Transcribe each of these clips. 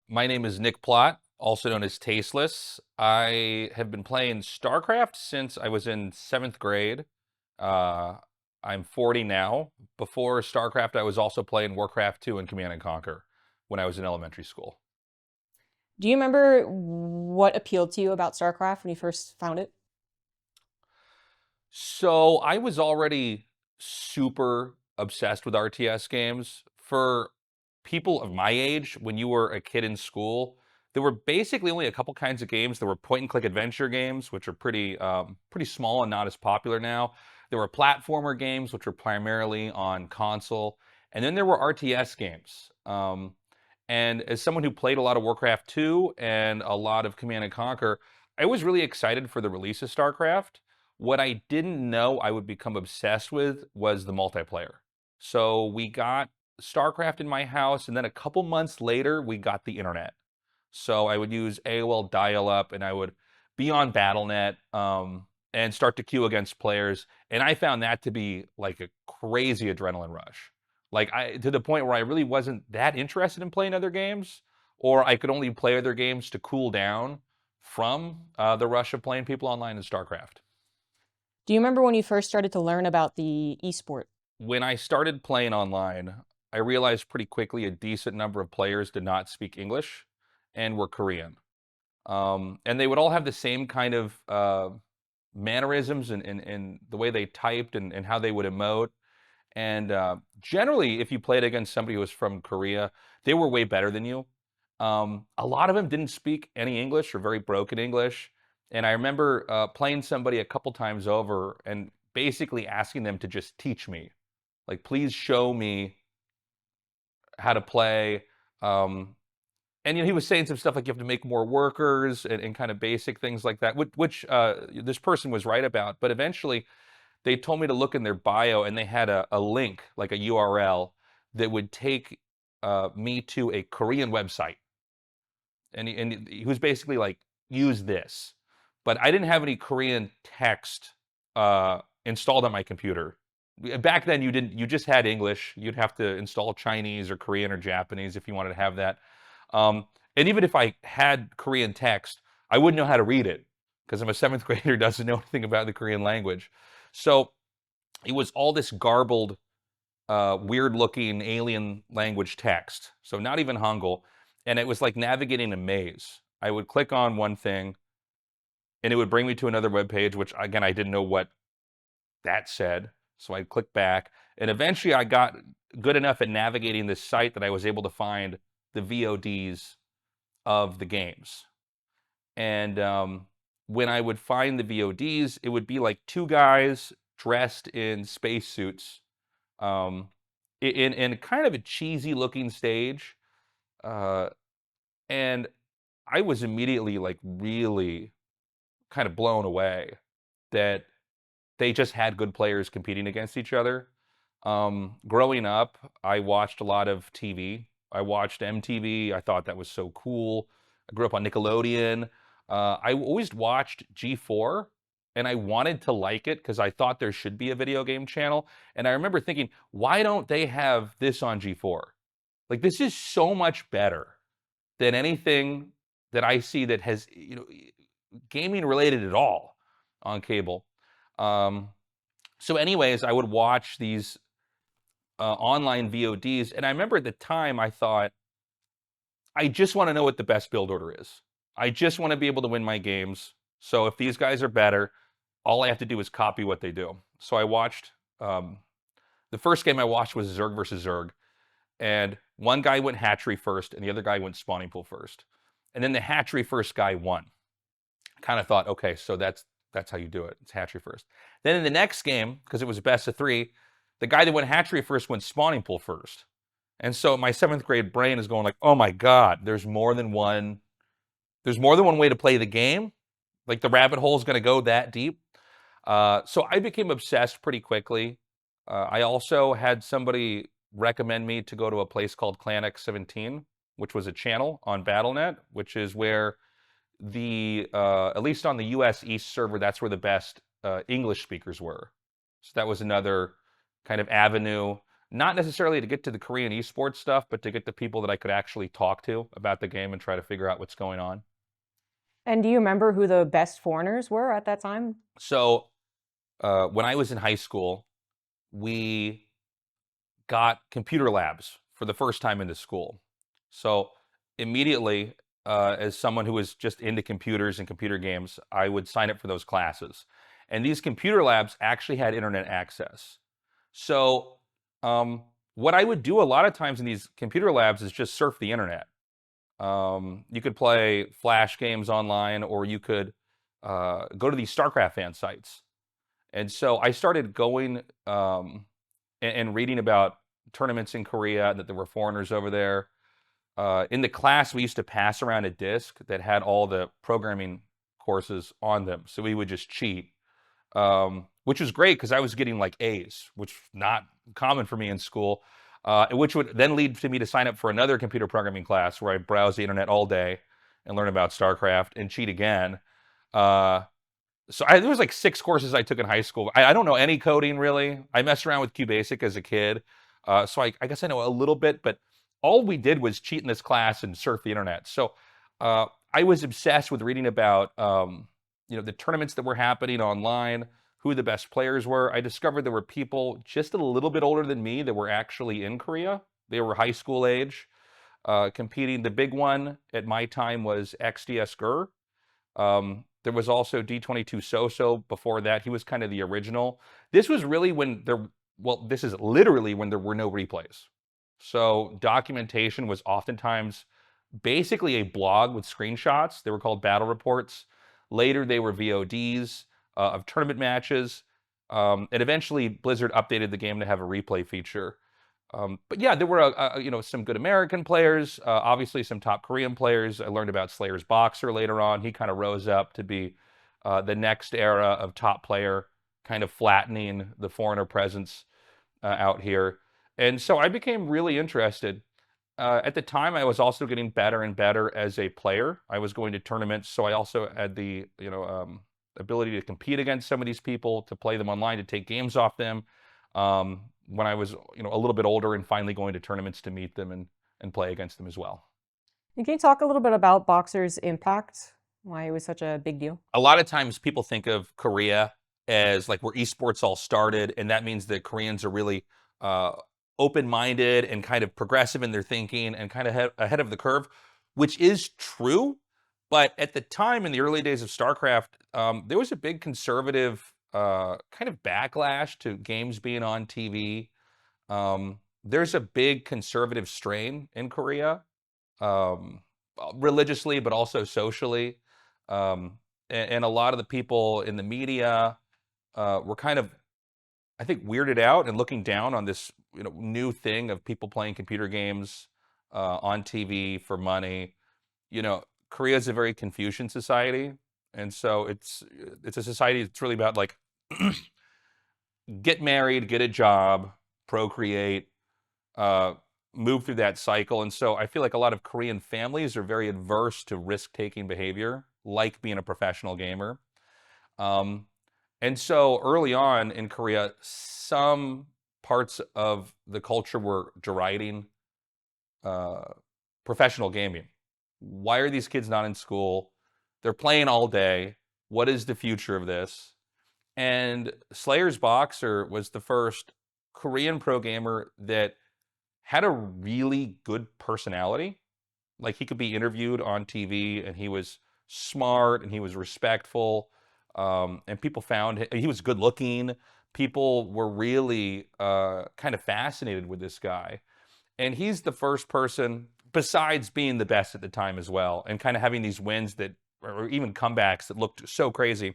My name is Nick Plott, also known as Tasteless. I have been playing StarCraft since I was in 7th grade. Uh, I'm 40 now. Before StarCraft, I was also playing Warcraft 2 and Command and Conquer when I was in elementary school. Do you remember what appealed to you about StarCraft when you first found it? So I was already super obsessed with RTS games. For people of my age, when you were a kid in school, there were basically only a couple kinds of games. There were point-and-click adventure games, which are pretty small and not as popular now. There were platformer games, which were primarily on console, and then there were RTS games. And as someone who played a lot of Warcraft 2 and a lot of Command and Conquer, I was really excited for the release of StarCraft. What I didn't know I would become obsessed with was the multiplayer. So we got StarCraft in my house, and then a couple months later, we got the internet. So I would use AOL dial-up, and I would be on BattleNet and start to queue against players. And I found that to be like a crazy adrenaline rush. Like to the point where I really wasn't that interested in playing other games, or I could only play other games to cool down from the rush of playing people online in StarCraft. Do you remember when you first started to learn about the esport? When I started playing online, I realized pretty quickly a decent number of players did not speak English and were Korean. And they would all have the same kind of mannerisms and the way they typed and how they would emote. And generally, if you played against somebody who was from Korea, they were way better than you. A lot of them didn't speak any English or very broken English. And I remember playing somebody a couple times over and basically asking them to just teach me. Like, please show me how to play. And he was saying some stuff like you have to make more workers and kind of basic things like that, which this person was right about. But eventually, they told me to look in their bio, and they had a link, like a URL, that would take me to a Korean website, and he was basically like, use this. But I didn't have any Korean text installed on my computer. Back then, you just had English. You'd have to install Chinese or Korean or Japanese if you wanted to have that. And even if I had Korean text, I wouldn't know how to read it because I'm a 7th grader, doesn't know anything about the Korean language. So it was all this garbled, weird-looking alien language text. So not even Hangul, and it was like navigating a maze. I would click on one thing, and it would bring me to another web page, which again I didn't know what that said. So I'd click back, and eventually I got good enough at navigating this site that I was able to find the VODs of the games. And when I would find the VODs, it would be like two guys dressed in spacesuits, um, in kind of a cheesy looking stage. Uh, and I was immediately like really kind of blown away that they just had good players competing against each other. Growing up, I watched a lot of TV. I watched MTV. I thought that was so cool. I grew up on Nickelodeon. I always watched G4, and I wanted to like it because I thought there should be a video game channel. And I remember thinking, why don't they have this on G4? Like, this is so much better than anything that I see that has, gaming related at all on cable. Um, so, anyways, I would watch these online VODs, and I remember at the time I thought, I just want to know what the best build order is. I just want to be able to win my games. So if these guys are better, all I have to do is copy what they do. So I watched. The first game I watched was Zerg versus Zerg, and one guy went hatchery first, and the other guy went spawning pool first, and then the hatchery first guy won. Kind of thought, okay, so that's how you do it. It's hatchery first. Then in the next game, because it was a best of three, the guy that went hatchery first went spawning pool first. And so my 7th grade brain is going like, oh my God, there's more than one way to play the game. Like the rabbit hole is going to go that deep. So I became obsessed pretty quickly. I also had somebody recommend me to go to a place called Clan X17, which was a channel on BattleNet, which is where at least on the US East server, that's where the best English speakers were. So that was another kind of avenue. not necessarily to get to the Korean esports stuff, but to get to people that I could actually talk to about the game and try to figure out what's going on. And do you remember who the best foreigners were at that time? So when I was in high school, we got computer labs for the first time into school. So immediately, as someone who was just into computers and computer games, I would sign up for those classes. And these computer labs actually had internet access. So what I would do a lot of times in these computer labs is just surf the internet. You could play Flash games online, or you could go to these StarCraft fan sites. And so I started going and reading about tournaments in Korea, that there were foreigners over there. In the class, we used to pass around a disc that had all the programming courses on them. So we would just cheat, which was great because I was getting like A's, which was not common for me in school, which would then lead to me to sign up for another computer programming class where I browse the internet all day and learn about StarCraft and cheat again. There was like 6 courses I took in high school. I don't know any coding really. I messed around with QBasic as a kid. So I guess I know a little bit, but all we did was cheat in this class and surf the internet. So I was obsessed with reading about the tournaments that were happening online, who the best players were. I discovered there were people just a little bit older than me that were actually in Korea. They were high school age, competing. The big one at my time was XDS-GER. There was also D22 Soso before that. He was kind of the original. This was really when this is literally when there were no replays. So documentation was oftentimes basically a blog with screenshots. They were called battle reports. Later, they were VODs of tournament matches. And eventually, Blizzard updated the game to have a replay feature. But yeah, there were some good American players, obviously some top Korean players. I learned about Slayer's Boxer later on. He kind of rose up to be the next era of top player, kind of flattening the foreigner presence out here. And so I became really interested. At the time, I was also getting better and better as a player. I was going to tournaments, so I also had the ability to compete against some of these people, to play them online, to take games off them. When I was a little bit older and finally going to tournaments to meet them and play against them as well. And can you talk a little bit about Boxer's impact? Why it was such a big deal? A lot of times people think of Korea as like where esports all started, and that means that Koreans are really open-minded and kind of progressive in their thinking and kind of ahead of the curve, which is true. But at the time, in the early days of StarCraft, there was a big conservative kind of backlash to games being on TV. There's a big conservative strain in Korea, religiously, but also socially. And a lot of the people in the media were kind of, I think, weirded out and looking down on this new thing of people playing computer games on TV for money. Korea is a very Confucian society, and so it's a society that's really about like get married, get a job, procreate, move through that cycle. And so I feel like a lot of Korean families are very adverse to risk-taking behavior, like being a professional gamer. And so early on in Korea, some parts of the culture were deriding professional gaming. Why are these kids not in school? They're playing all day. What is the future of this? And Slayer's Boxer was the first Korean pro gamer that had a really good personality. Like, he could be interviewed on TV, and he was smart, and he was respectful, and people found he was good looking. People were really kind of fascinated with this guy. And he's the first person, besides being the best at the time as well, and kind of having these wins that, or even comebacks that looked so crazy.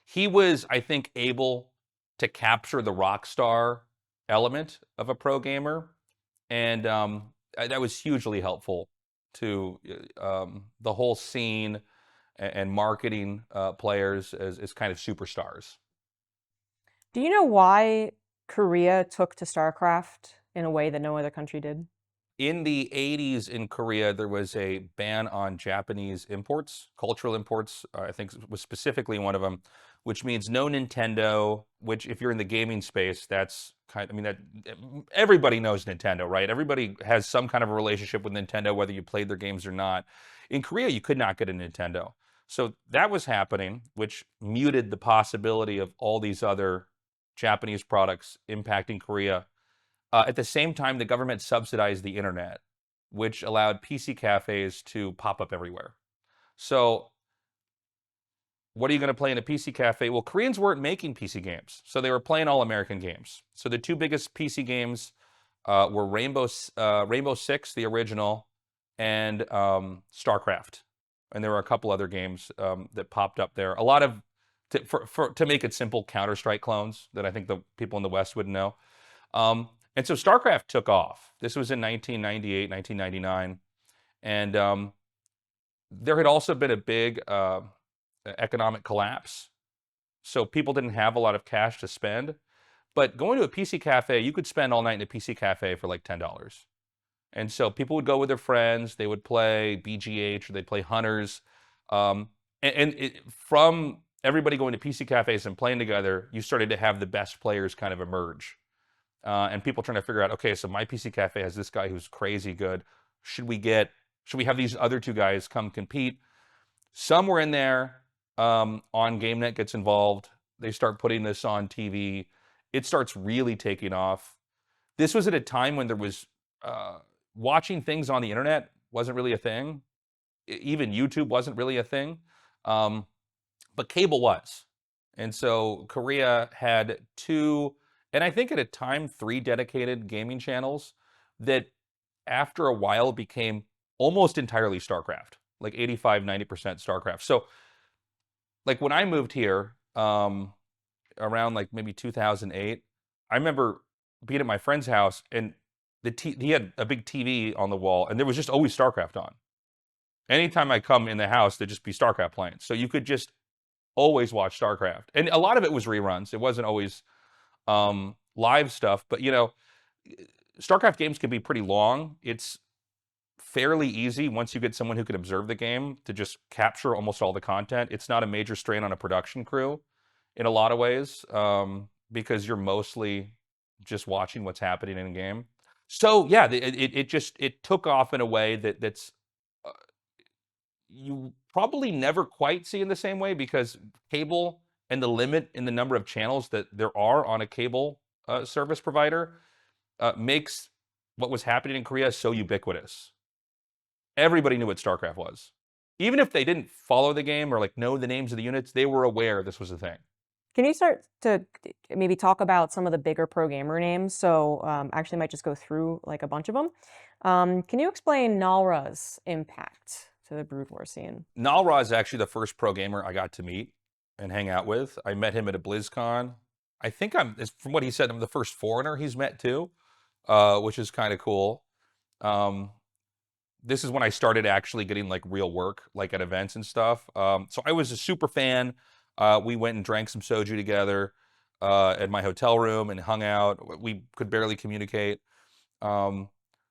He was, I think, able to capture the rock star element of a pro gamer. And that was hugely helpful to the whole scene and marketing players as kind of superstars. Do you know why Korea took to StarCraft in a way that no other country did? In the 80s in Korea, there was a ban on Japanese imports, cultural imports, I think was specifically one of them, which means no Nintendo, which if you're in the gaming space, that's that everybody knows Nintendo, right? Everybody has some kind of a relationship with Nintendo, whether you played their games or not. In Korea, you could not get a Nintendo. So that was happening, which muted the possibility of all these other Japanese products impacting Korea. At the same time, the government subsidized the internet, which allowed PC cafes to pop up everywhere. So what are you going to play in a PC cafe? Well, Koreans weren't making PC games, so they were playing all American games. So the two biggest PC games were Rainbow Six, the original, and StarCraft. And there were a couple other games that popped up there. A lot of, to make it simple, Counter-Strike clones that I think the people in the West would know. And so StarCraft took off. This was in 1998, 1999. And there had also been a big economic collapse. So people didn't have a lot of cash to spend. But going to a PC cafe, you could spend all night in a PC cafe for like $10. And so people would go with their friends. They would play BGH or they'd play Hunters. From everybody going to PC cafes and playing together, you started to have the best players kind of emerge. And people trying to figure out, okay, so my PC cafe has this guy who's crazy good. Should we have these other two guys come compete? Some were in there. On GameNet gets involved. They start putting this on TV. It starts really taking off. This was at a time when there was watching things on the internet wasn't really a thing. Even YouTube wasn't really a thing. But cable was. And so Korea had two, and I think at a time, 3 dedicated gaming channels that after a while became almost entirely StarCraft, like 85, 90% StarCraft. So like when I moved here around like maybe 2008, I remember being at my friend's house and he had a big TV on the wall and there was just always StarCraft on. Anytime I come in the house, there'd just be StarCraft playing. So you could just always watch StarCraft. And a lot of it was reruns. It wasn't always live stuff, but StarCraft games can be pretty long. It's fairly easy once you get someone who can observe the game to just capture almost all the content. It's not a major strain on a production crew in a lot of ways because you're mostly just watching what's happening in a game. So yeah, it took off in a way that's you probably never quite see in the same way because cable and the limit in the number of channels that there are on a cable service provider makes what was happening in Korea so ubiquitous. Everybody knew what StarCraft was. Even if they didn't follow the game or like know the names of the units, they were aware this was a thing. Can you start to maybe talk about some of the bigger pro gamer names? So actually might just go through like a bunch of them. Can you explain Nalra's impact to the Brood War scene? Nalra is actually the first pro gamer I got to meet and hang out with. I met him at a BlizzCon. I think from what he said, I'm the first foreigner he's met too, which is kind of cool. This is when I started actually getting like real work, like at events and stuff. So I was a super fan. We went and drank some soju together at my hotel room and hung out. We could barely communicate.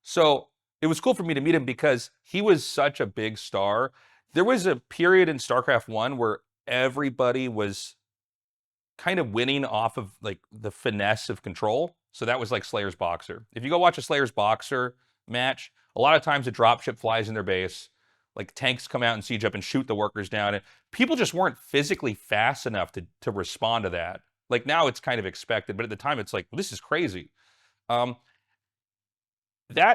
So it was cool for me to meet him because he was such a big star. There was a period in StarCraft 1 where everybody was kind of winning off of like the finesse of control. So that was like Slayer's Boxer. If you go watch a Slayer's Boxer match, a lot of times a dropship flies in their base, like tanks come out and siege up and shoot the workers down, and people just weren't physically fast enough to respond to that. Like now it's kind of expected, but at the time it's like, well, this is crazy. That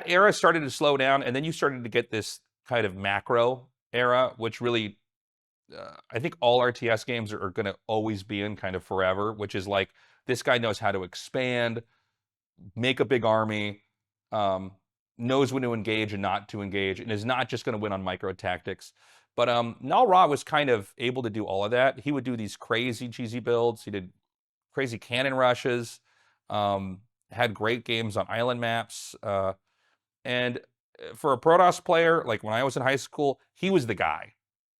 era started to slow down, and then you started to get this kind of macro era, which really, I think all RTS games are going to always be in kind of forever, which is like, this guy knows how to expand, make a big army, knows when to engage and not to engage, and is not just going to win on micro tactics. But Nalra was kind of able to do all of that. He would do these crazy cheesy builds. He did crazy cannon rushes, had great games on island maps. And for a Protoss player, like when I was in high school, he was the guy.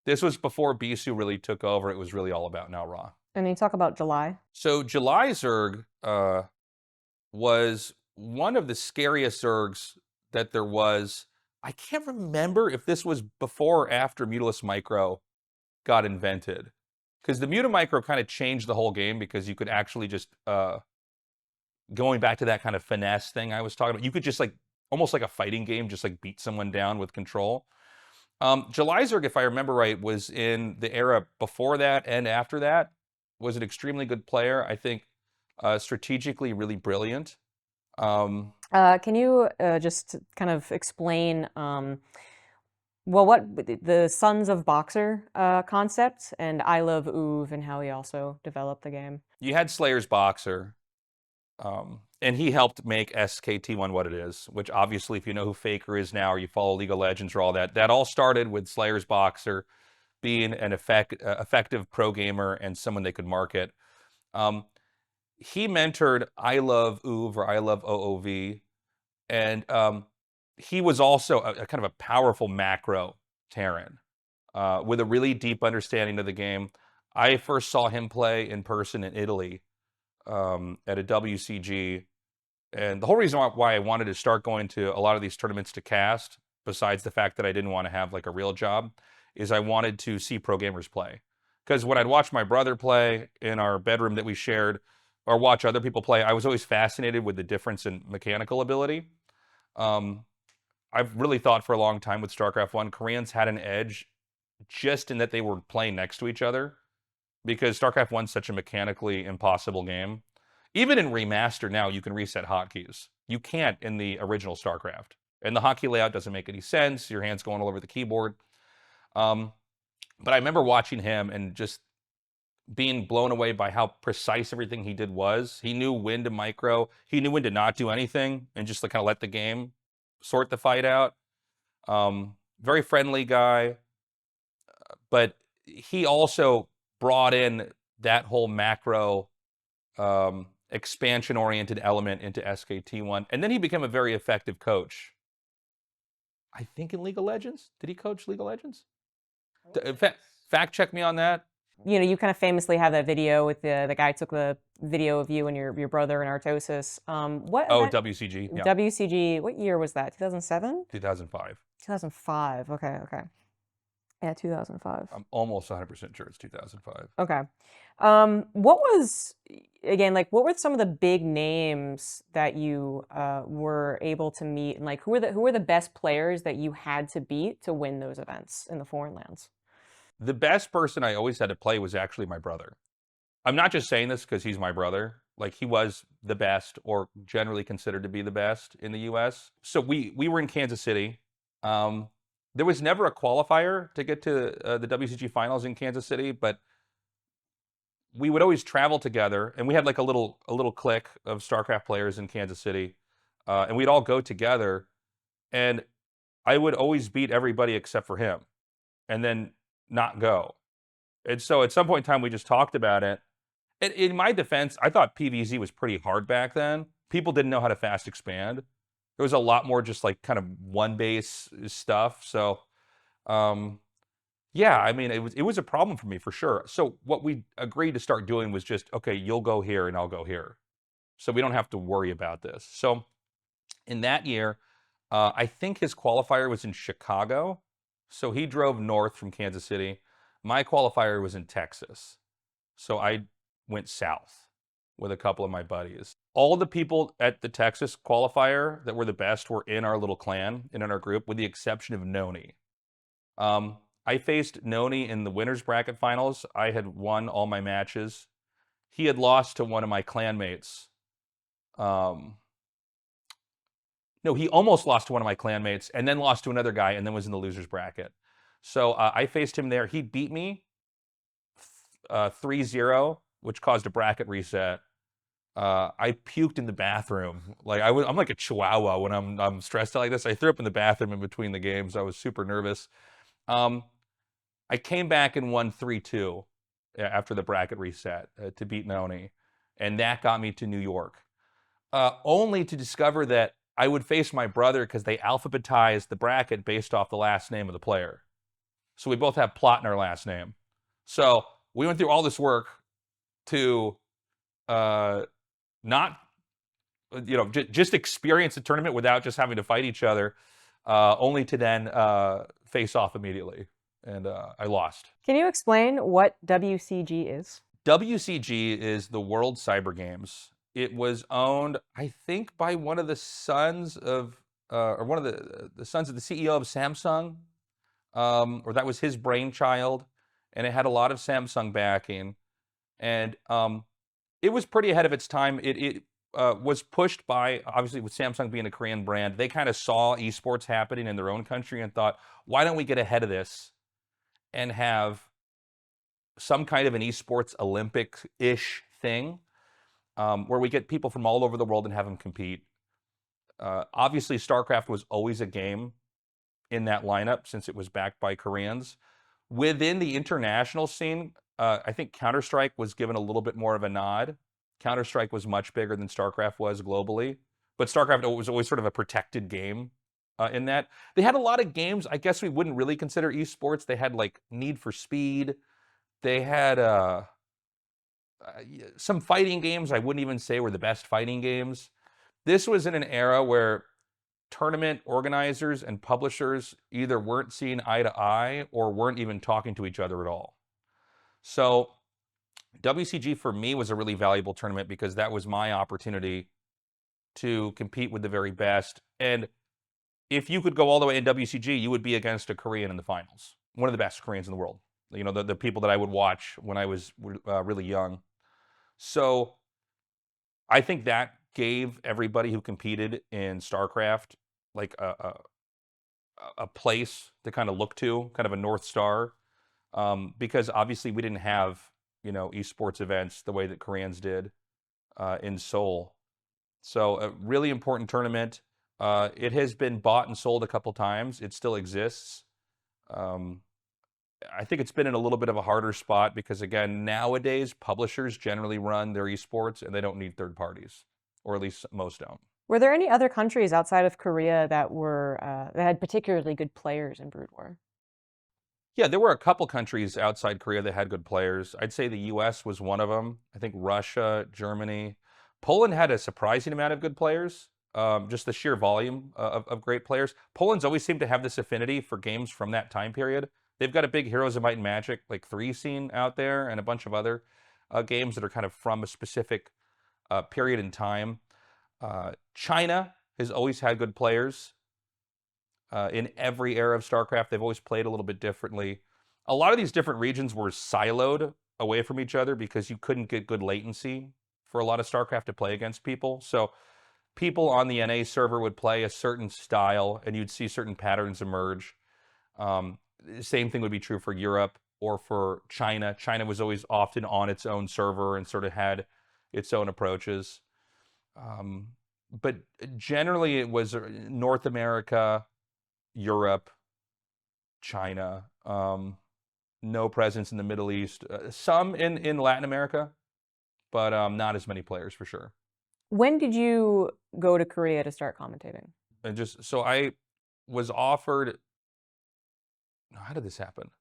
This was before Bisu really took over. It was really all about Nalra. And you talk about July. So July Zerg was one of the scariest Zergs that there was. I can't remember if this was before or after Muta Micro got invented. because the Muta Micro kind of changed the whole game because you could actually just going back to that kind of finesse thing I was talking about, you could just like almost like a fighting game, just like beat someone down with control. Jelizerg, if I remember right, was in the era before that and after that, was an extremely good player. I think strategically really brilliant. Can you just kind of explain, well, what the Sons of Boxer concept and iloveoov and how he also developed the game? You had Slayer's Boxer, and he helped make SK-T1 what it is, which obviously, if you know who Faker is now, or you follow League of Legends or all that, that all started with Slayer's Boxer being an effective pro gamer and someone they could market. He mentored iloveoov or iloveoov, and he was also a kind of a powerful macro Terran with a really deep understanding of the game. I first saw him play in person in Italy at a WCG, and the whole reason why I wanted to start going to a lot of these tournaments to cast, besides the fact that I didn't want to have like a real job, is I wanted to see pro gamers play. Because when I'd watch my brother play in our bedroom that we shared, or watch other people play, I was always fascinated with the difference in mechanical ability. I've really thought for a long time with StarCraft 1, Koreans had an edge just in that they were playing next to each other, because StarCraft 1 is such a mechanically impossible game. Even in remaster now, you can reset hotkeys. You can't in the original StarCraft. And the hotkey layout doesn't make any sense. Your hand's going all over the keyboard. But I remember watching him and just being blown away by how precise everything he did was. He knew when to micro. He knew when to not do anything and just like kind of let the game sort the fight out. Very friendly guy. But he also brought in that whole macro expansion-oriented element into SK-T1. And then he became a very effective coach. I think in League of Legends. Did he coach League of Legends? Fact check me on that. You know, you kind of famously have that video with the guy took the video of you and your brother in Artosis. What Oh, event- WCG. Yeah. WCG, what year was that? 2007? 2005. 2005. Okay. Yeah, 2005. I'm almost 100% sure it's 2005. Okay. What was, again, like, what were some of the big names that you were able to meet, and like who were the best players that you had to beat to win those events in the foreign lands? The best person I always had to play was actually my brother. I'm not just saying this because he's my brother. Like, he was the best, or generally considered to be the best in the US. So we were in Kansas City. There was never a qualifier to get to the WCG finals in Kansas City, but we would always travel together, and we had like a little clique of StarCraft players in Kansas City, and we'd all go together, and I would always beat everybody except for him, and then not go. And so at some point in time, we just talked about it. And in my defense, I thought PvZ was pretty hard back then. People didn't know how to fast expand. There was a lot more just like kind of one base stuff. So, yeah, I mean, it was a problem for me for sure. So what we agreed to start doing was just, okay, you'll go here and I'll go here, so we don't have to worry about this. So in that year, I think his qualifier was in Chicago. So he drove north from Kansas City. My qualifier was in Texas. So I went south with a couple of my buddies. All the people at the Texas qualifier that were the best were in our little clan and in our group, with the exception of Noni. I faced Noni in the winners bracket finals. I had won all my matches. He had lost to one of my clanmates. No, he almost lost to one of my clanmates and then lost to another guy and then was in the losers bracket. So I faced him there. He beat me 3-0, which caused a bracket reset. I puked in the bathroom. Like I'm like a chihuahua when I'm stressed out like this. I threw up in the bathroom in between the games. I was super nervous. I came back and won 3-2 after the bracket reset to beat Noni, and that got me to New York. Only to discover that I would face my brother because they alphabetized the bracket based off the last name of the player. So we both have Plot in our last name. So we went through all this work to not, just experience the tournament without just having to fight each other, only to then face off immediately. and I lost. Can you explain what WCG is? WCG is the World Cyber Games. It was owned, I think, by one of the sons of, or one of the sons of the CEO of Samsung, or that was his brainchild, and it had a lot of Samsung backing, and it was pretty ahead of its time. It was pushed by, obviously, with Samsung being a Korean brand, they kind of saw esports happening in their own country and thought, why don't we get ahead of this and have some kind of an esports Olympic-ish thing where we get people from all over the world and have them compete. Obviously, StarCraft was always a game in that lineup since it was backed by Koreans. Within the international scene, I think Counter-Strike was given a little bit more of a nod. Counter-Strike was much bigger than StarCraft was globally, but StarCraft was always sort of a protected game in that. They had a lot of games I guess we wouldn't really consider esports. They had like Need for Speed. They had some fighting games I wouldn't even say were the best fighting games. This was in an era where tournament organizers and publishers either weren't seeing eye to eye or weren't even talking to each other at all. So WCG for me was a really valuable tournament because that was my opportunity to compete with the very best. And if you could go all the way in WCG, you would be against a Korean in the finals, one of the best Koreans in the world. You know, the people that I would watch when I was really young. So I think that gave everybody who competed in StarCraft like a place to kind of look to, kind of a North Star, because obviously we didn't have, you know, esports events the way that Koreans did in Seoul. So a really important tournament. It has been bought and sold a couple times. It still exists. I think it's been in a little bit of a harder spot because, again, nowadays publishers generally run their esports and they don't need third parties, or at least most don't. Were there any other countries outside of Korea that had particularly good players in Brood War? Yeah, there were a couple countries outside Korea that had good players. I'd say the US was one of them. I think Russia, Germany. Poland had a surprising amount of good players, just the sheer volume of great players. Poland's always seemed to have this affinity for games from that time period. They've got a big Heroes of Might and Magic, like 3 scene out there, and a bunch of other games that are kind of from a specific period in time. China has always had good players. In every era of StarCraft, they've always played a little bit differently. A lot of these different regions were siloed away from each other because you couldn't get good latency for a lot of StarCraft to play against people. So people on the NA server would play a certain style, and you'd see certain patterns emerge. Same thing would be true for Europe or for China. China was always often on its own server and sort of had its own approaches. But generally, it was North America, Europe, China, no presence in the Middle East, some in Latin America, but not as many players for sure. When did you go to Korea to start commentating? And so I was offered. How did this happen?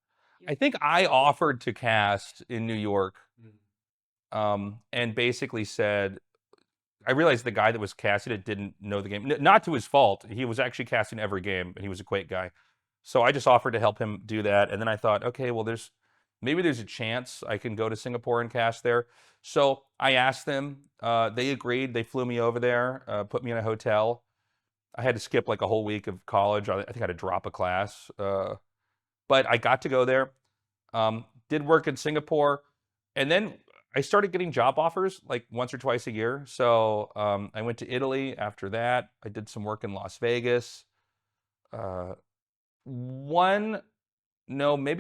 I think I offered to cast in New York, and basically said, I realized the guy that was casting it didn't know the game. Not to his fault. He was actually casting every game, and he was a Quake guy. So I just offered to help him do that. And then I thought, okay, well, maybe there's a chance I can go to Singapore and cast there. So I asked them. They agreed. They flew me over there, put me in a hotel. I had to skip like a whole week of college. I think I had to drop a class. But I got to go there, did work in Singapore, and then I started getting job offers like once or twice a year. So I went to Italy after that. I did some work in Las Vegas. Maybe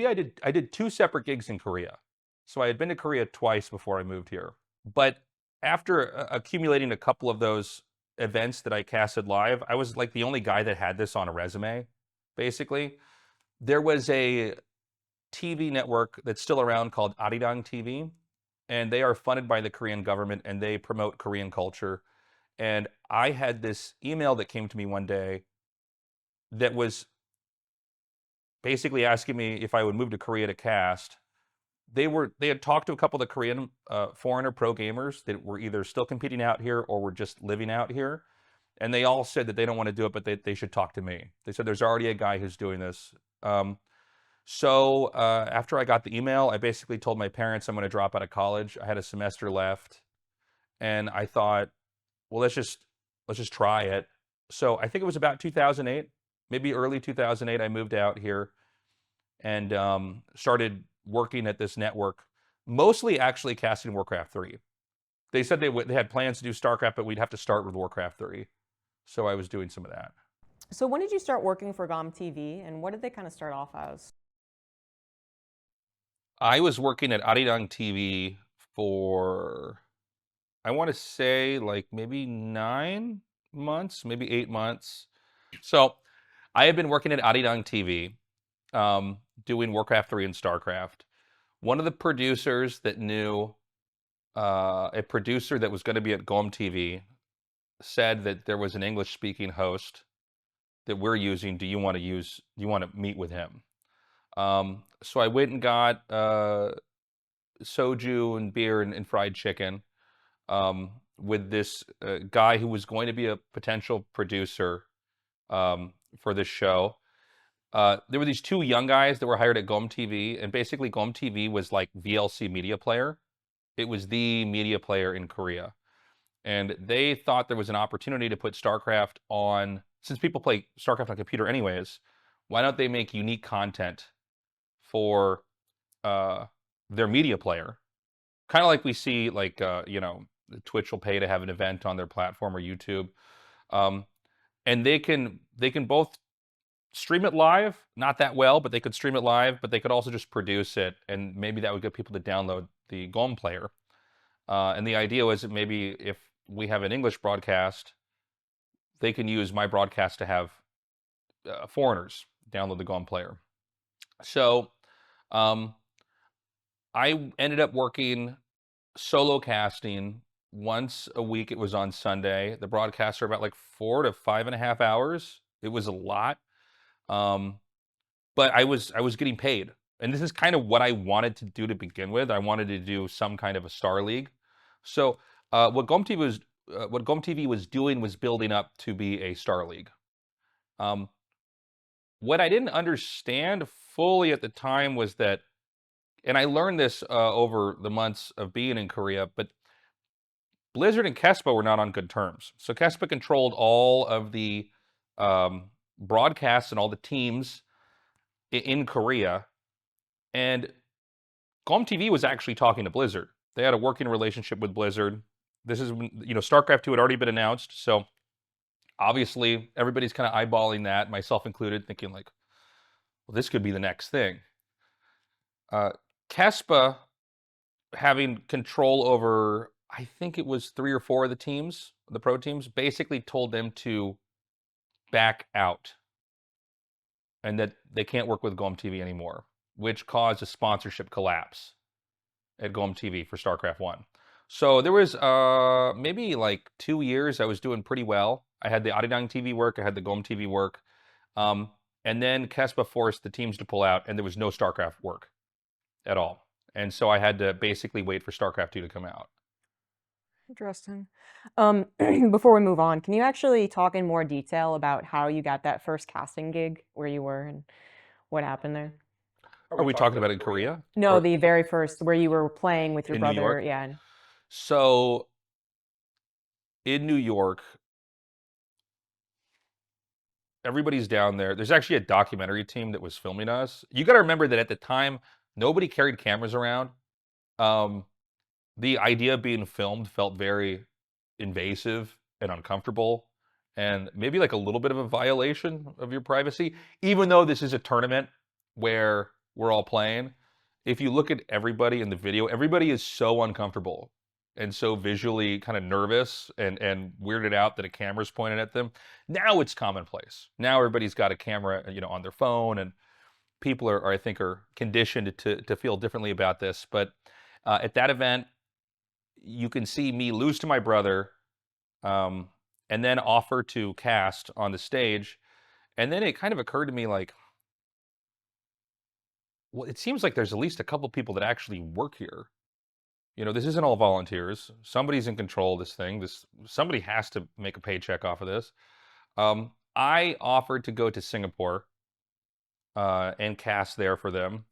I did 2 separate gigs in Korea. So I had been to Korea twice before I moved here. But after accumulating a couple of those events that I casted live, I was like the only guy that had this on a resume, basically. There was a TV network that's still around called Jaedong TV, and they are funded by the Korean government, and they promote Korean culture. And I had this email that came to me one day that was basically asking me if I would move to Korea to cast. They had talked to a couple of the Korean foreigner pro gamers that were either still competing out here or were just living out here. And they all said that they don't want to do it, but they should talk to me. They said there's already a guy who's doing this. So after I got the email, I basically told my parents I'm going to drop out of college. I had a semester left, and I thought, well, let's just try it. So I think it was about 2008, maybe early 2008. I moved out here and started working at this network, mostly actually casting Warcraft 3. They said they had plans to do StarCraft, but we'd have to start with Warcraft 3. So I was doing some of that. So when did you start working for GOMTV, and what did they kind of start off as? I was working at Jaedong TV for, I want to say, like maybe 9 months, maybe 8 months. So I had been working at Jaedong TV, doing Warcraft 3 and StarCraft. One of the producers that knew a producer that was going to be at GOMTV said that there was an English-speaking host that we're using. Do you want to meet with him? So I went and got soju and beer and fried chicken with this guy who was going to be a potential producer for this show. There were these two young guys that were hired at GOMTV, and basically GOMTV was like VLC Media Player. It was the media player in Korea. And they thought there was an opportunity to put StarCraft on, since people play StarCraft on computer anyways, why don't they make unique content for their media player? Kind of like we see, like, Twitch will pay to have an event on their platform or YouTube. And they can both stream it live, not that well, but they could stream it live, but they could also just produce it, and maybe that would get people to download the GOM player. And the idea was that maybe if we have an English broadcast, they can use my broadcast to have foreigners download the GOM player. So I ended up working solo casting once a week. It was on Sunday. The broadcasts are about like 4 to 5.5 hours. It was a lot. But I was getting paid. And this is kind of what I wanted to do to begin with. I wanted to do some kind of a Star League. So what GOMTV was doing was building up to be a Star League. What I didn't understand fully at the time was that, and I learned this over the months of being in Korea, but Blizzard and KeSPA were not on good terms. So KeSPA controlled all of the broadcasts and all the teams in Korea, and GOMTV was actually talking to Blizzard. They had a working relationship with Blizzard. This is when, StarCraft 2 had already been announced, so obviously everybody's kind of eyeballing that, myself included, thinking like, well, this could be the next thing. KeSPA, having control over, I think it was 3 or 4 of the teams, the pro teams, basically told them to back out and that they can't work with GOMTV anymore, which caused a sponsorship collapse at GOMTV for StarCraft 1. So there was maybe like 2 years I was doing pretty well. I had the Jaedong TV work, I had the GOMTV work, and then KeSPA forced the teams to pull out, and there was no StarCraft work at all. And so I had to basically wait for StarCraft 2 to come out. Interesting. Before we move on, can you actually talk in more detail about how you got that first casting gig, where you were and what happened there? Are we talking about in Korea? No, the very first, where you were playing with your In New brother. York? Yeah. So in New York, everybody's down there. There's actually a documentary team that was filming us. You got to remember that at the time, nobody carried cameras around. The idea of being filmed felt very invasive and uncomfortable, and maybe like a little bit of a violation of your privacy, even though this is a tournament where we're all playing. If you look at everybody in the video, everybody is so uncomfortable and so visually kind of nervous and weirded out that a camera's pointed at them. Now it's commonplace. Now everybody's got a camera, on their phone, and people are I think, are conditioned to feel differently about this. But at that event, you can see me lose to my brother, and then offer to cast on the stage. And then it kind of occurred to me like, well, it seems like there's at least a couple people that actually work here. This isn't all volunteers. Somebody's in control of this thing. Somebody has to make a paycheck off of this. I offered to go to Singapore and cast there for them.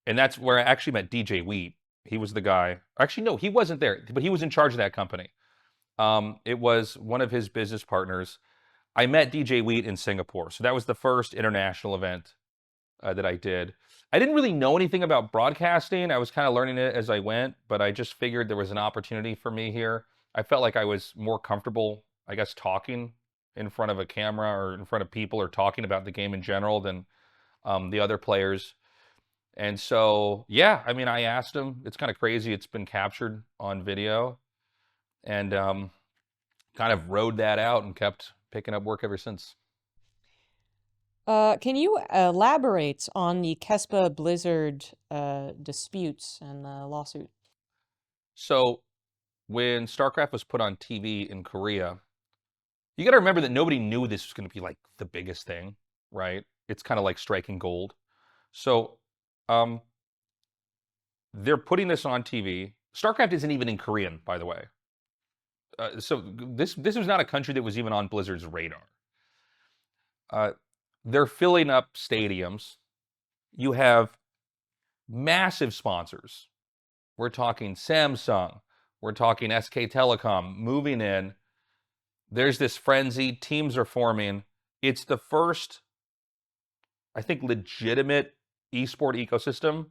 And that's where I actually met DJ Wheat. He was the guy. Actually, no, he wasn't there, but he was in charge of that company. It was one of his business partners. I met DJ Wheat in Singapore. So that was the first international event that I did. I didn't really know anything about broadcasting. I was kind of learning it as I went, but I just figured there was an opportunity for me here. I felt like I was more comfortable, I guess, talking in front of a camera or in front of people or talking about the game in general than the other players. And so, yeah, I mean, I asked him. It's kind of crazy. It's been captured on video, and kind of rode that out and kept picking up work ever since. Can you elaborate on the KeSPA-Blizzard disputes and the lawsuit? So when StarCraft was put on TV in Korea, you got to remember that nobody knew this was going to be like the biggest thing, right? It's kind of like striking gold. So they're putting this on TV. StarCraft isn't even in Korean, by the way. So this was not a country that was even on Blizzard's radar. They're filling up stadiums. You have massive sponsors. We're talking Samsung. We're talking SK Telecom moving in. There's this frenzy. Teams are forming. It's the first, I think, legitimate esport ecosystem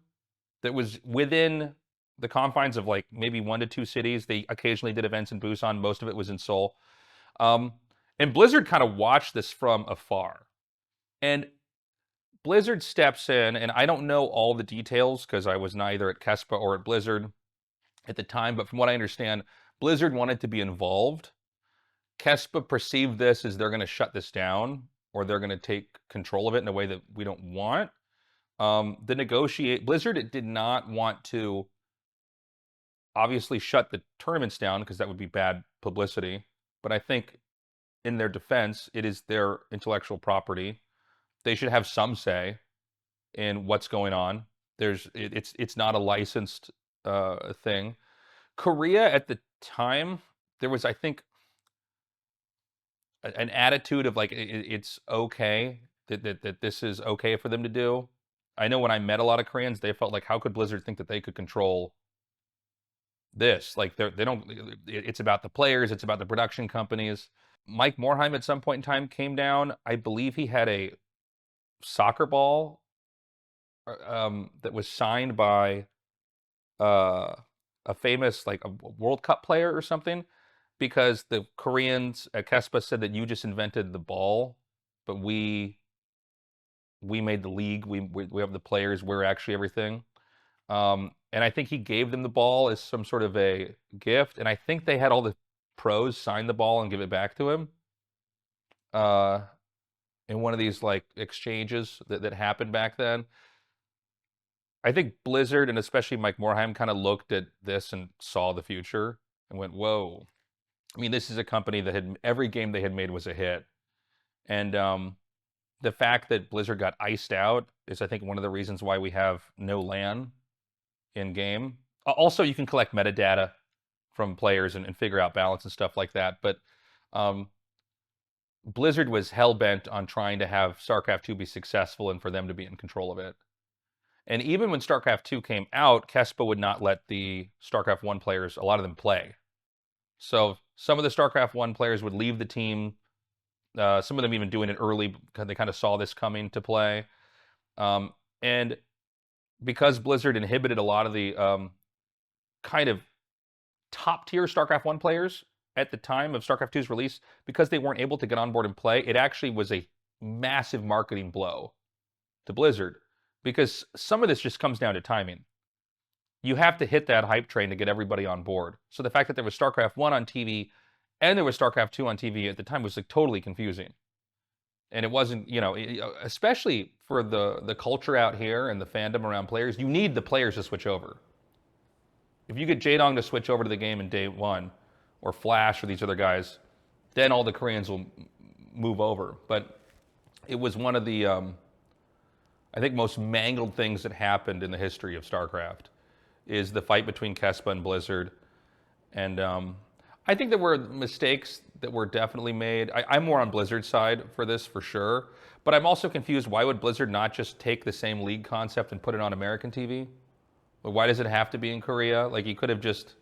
that was within the confines of like maybe 1 to 2 cities. They occasionally did events in Busan. Most of it was in Seoul. And Blizzard kind of watched this from afar. And Blizzard steps in, and I don't know all the details because I was neither at KeSPA or at Blizzard at the time, but from what I understand, Blizzard wanted to be involved. KeSPA perceived this as they're going to shut this down or they're going to take control of it in a way that we don't want. Blizzard did not want to obviously shut the tournaments down because that would be bad publicity. But I think in their defense, it is their intellectual property. They should have some say in what's going on. It's not a licensed thing. Korea at the time, there was, I think, an attitude of like it's okay that this is okay for them to do. I know when I met a lot of Koreans, they felt like, how could Blizzard think that they could control this? Like they don't. It's about the players. It's about the production companies. Mike Morhaime at some point in time came down. I believe he had a soccer ball that was signed by a famous like a World Cup player or something, because the Koreans at KeSPA said that you just invented the ball, but we made the league. We have the players. We're actually everything. And I think he gave them the ball as some sort of a gift. And I think they had all the pros sign the ball and give it back to him. In one of these like exchanges that happened back then. I think Blizzard and especially Mike Morhaime kind of looked at this and saw the future and went, whoa. I mean, this is a company that had every game they had made was a hit. And the fact that Blizzard got iced out is, I think, one of the reasons why we have no LAN in game. Also, you can collect metadata from players and figure out balance and stuff like that. But Blizzard was hell-bent on trying to have StarCraft 2 be successful and for them to be in control of it. And even when StarCraft 2 came out, KeSPA would not let the StarCraft 1 players, a lot of them, play. So some of the StarCraft 1 players would leave the team. Some of them even doing it early because they kind of saw this coming to play. And because Blizzard inhibited a lot of the kind of top-tier StarCraft 1 players at the time of StarCraft 2's release, because they weren't able to get on board and play, it actually was a massive marketing blow to Blizzard. Because some of this just comes down to timing. You have to hit that hype train to get everybody on board. So the fact that there was StarCraft 1 on TV and there was StarCraft 2 on TV at the time was like totally confusing. And it wasn't, especially for the culture out here and the fandom around players, you need the players to switch over. If you get Jaedong to switch over to the game in day one, or Flash or these other guys, then all the Koreans will move over. But it was one of the, I think, most mangled things that happened in the history of StarCraft is the fight between KeSPA and Blizzard. And I think there were mistakes that were definitely made. I'm more on Blizzard's side for this, for sure. But I'm also confused. Why would Blizzard not just take the same league concept and put it on American TV? Why does it have to be in Korea? Like, you could have just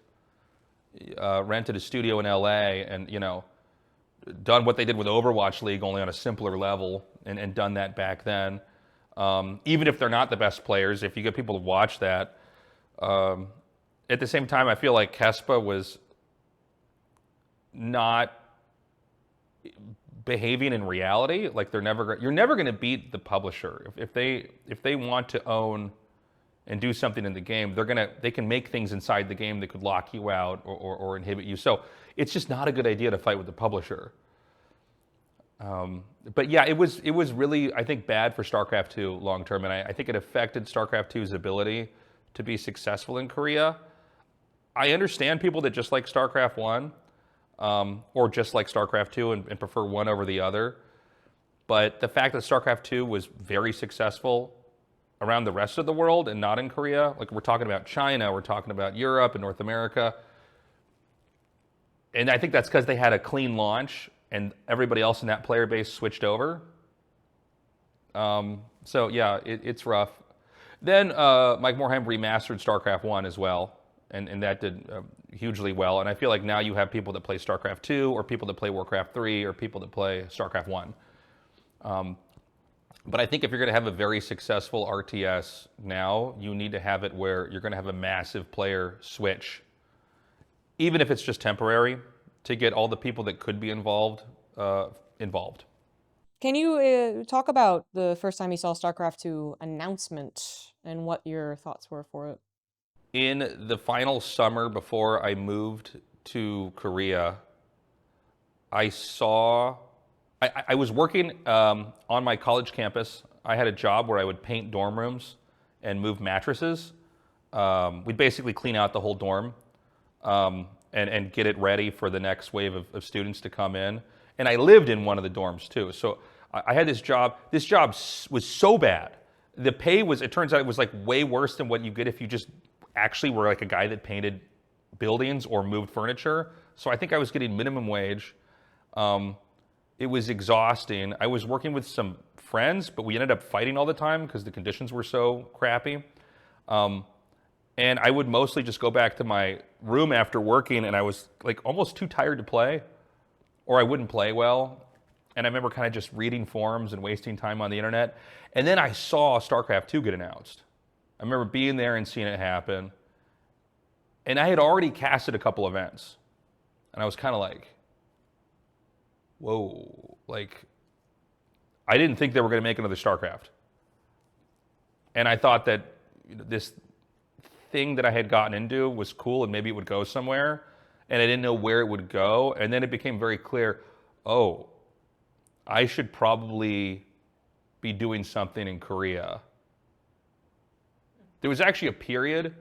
rented a studio in LA and, done what they did with Overwatch League, only on a simpler level, and done that back then. Even if they're not the best players, if you get people to watch that. At the same time, I feel like KeSPA was not behaving in reality. Like, you're never going to beat the publisher. If they want to own and do something in the game, they can make things inside the game that could lock you out or inhibit you. So it's just not a good idea to fight with the publisher. But yeah, it was really, I think, bad for StarCraft 2 long term, and I think it affected StarCraft 2's ability to be successful in Korea. I understand people that just like StarCraft 1, or just like StarCraft 2 and prefer one over the other. But the fact that StarCraft 2 was very successful around the rest of the world and not in Korea, like we're talking about China, we're talking about Europe and North America, and I think that's because they had a clean launch and everybody else in that player base switched over. So yeah, it's rough. Then Mike Morhaime remastered StarCraft 1 as well, and that did hugely well. And I feel like now you have people that play StarCraft 2, or people that play Warcraft 3, or people that play StarCraft 1. But I think if you're going to have a very successful RTS now, you need to have it where you're going to have a massive player switch, even if it's just temporary, to get all the people that could be involved involved. Can you talk about the first time you saw StarCraft 2 Announcement and what your thoughts were for it? In the final summer before I moved to Korea, I was working on my college campus. I had a job where I would paint dorm rooms and move mattresses. We'd basically clean out the whole dorm and get it ready for the next wave of students to come in. And I lived in one of the dorms too. So I had this job. This job was so bad. The pay was, it turns out it was like way worse than what you get if you just actually were like a guy that painted buildings or moved furniture. So I think I was getting minimum wage. It was exhausting. I was working with some friends, but we ended up fighting all the time because the conditions were so crappy. And I would mostly just go back to my room after working, and I was like almost too tired to play, or I wouldn't play well. And I remember kind of just reading forums and wasting time on the internet. And then I saw StarCraft 2 get announced. I remember being there and seeing it happen. And I had already casted a couple events. And I was kind of like, whoa, like, I didn't think they were going to make another StarCraft. And I thought that this thing that I had gotten into was cool and maybe it would go somewhere. And I didn't know where it would go. And then it became very clear, oh, I should probably be doing something in Korea. There was actually a period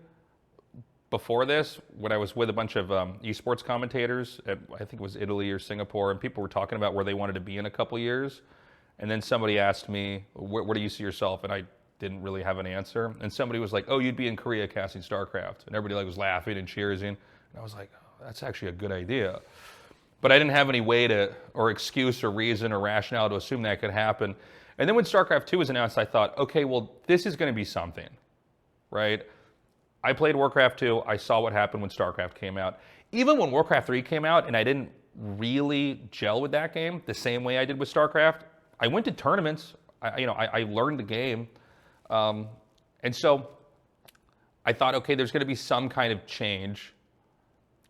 before this when I was with a bunch of esports commentators at, I think it was Italy or Singapore, and people were talking about where they wanted to be in a couple years. And then somebody asked me, where do you see yourself? And I didn't really have an answer. And somebody was like, oh, you'd be in Korea casting StarCraft. And everybody was laughing and cheering. And I was like, oh, that's actually a good idea. But I didn't have any way to, or excuse or reason or rationale to assume that could happen. And then when StarCraft 2 was announced, I thought, okay, well, this is going to be something, right? I played Warcraft 2. I saw what happened when StarCraft came out. Even when Warcraft 3 came out and I didn't really gel with that game the same way I did with StarCraft, I went to tournaments. I learned the game. And so I thought, okay, there's going to be some kind of change.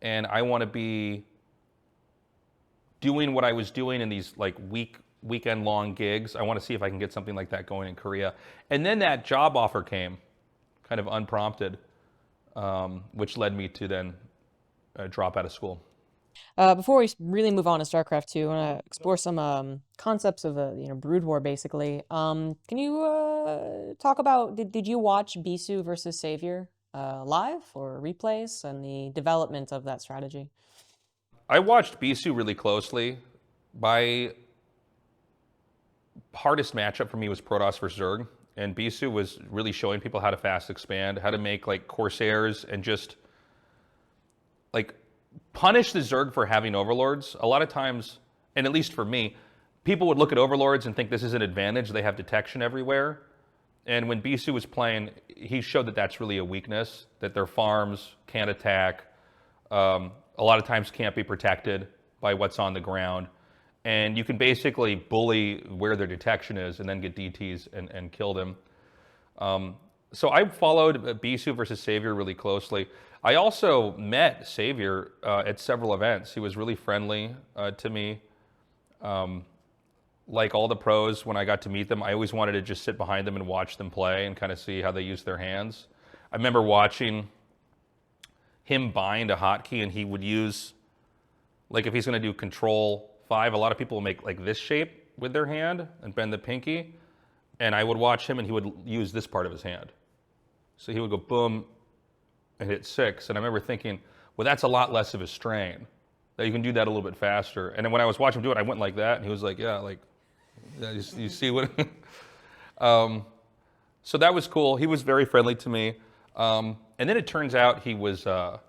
And I want to be doing what I was doing in these like weekend long gigs. I want to see if I can get something like that going in Korea. And then that job offer came, kind of unprompted, which led me to then drop out of school. Before we really move on to StarCraft 2, I want to explore some concepts of Brood War, basically. Can you talk about, did you watch Bisu versus Savior live or replays and the development of that strategy? I watched Bisu really closely. My hardest matchup for me was Protoss versus Zerg, and Bisu was really showing people how to fast expand, how to make like Corsairs, and just like punish the Zerg for having overlords. A lot of times, and at least for me, people would look at overlords and think this is an advantage. They have detection everywhere. And when Bisu was playing, he showed that that's really a weakness, that their farms can't attack, a lot of times can't be protected by what's on the ground. And you can basically bully where their detection is and then get DTs and kill them. So I followed Bisu versus Savior really closely. I also met Savior at several events. He was really friendly to me. Like all the pros, when I got to meet them, I always wanted to just sit behind them and watch them play and kind of see how they use their hands. I remember watching him bind a hotkey, and he would use, like if he's going to do Control 5, a lot of people will make like this shape with their hand and bend the pinky. And I would watch him, and he would use this part of his hand. So he would go boom and hit 6. And I remember thinking, well, that's a lot less of a strain, that you can do that a little bit faster. And then when I was watching him do it, I went like that, and he was like, yeah, like, you see what? So that was cool. He was very friendly to me. And then it turns out he was the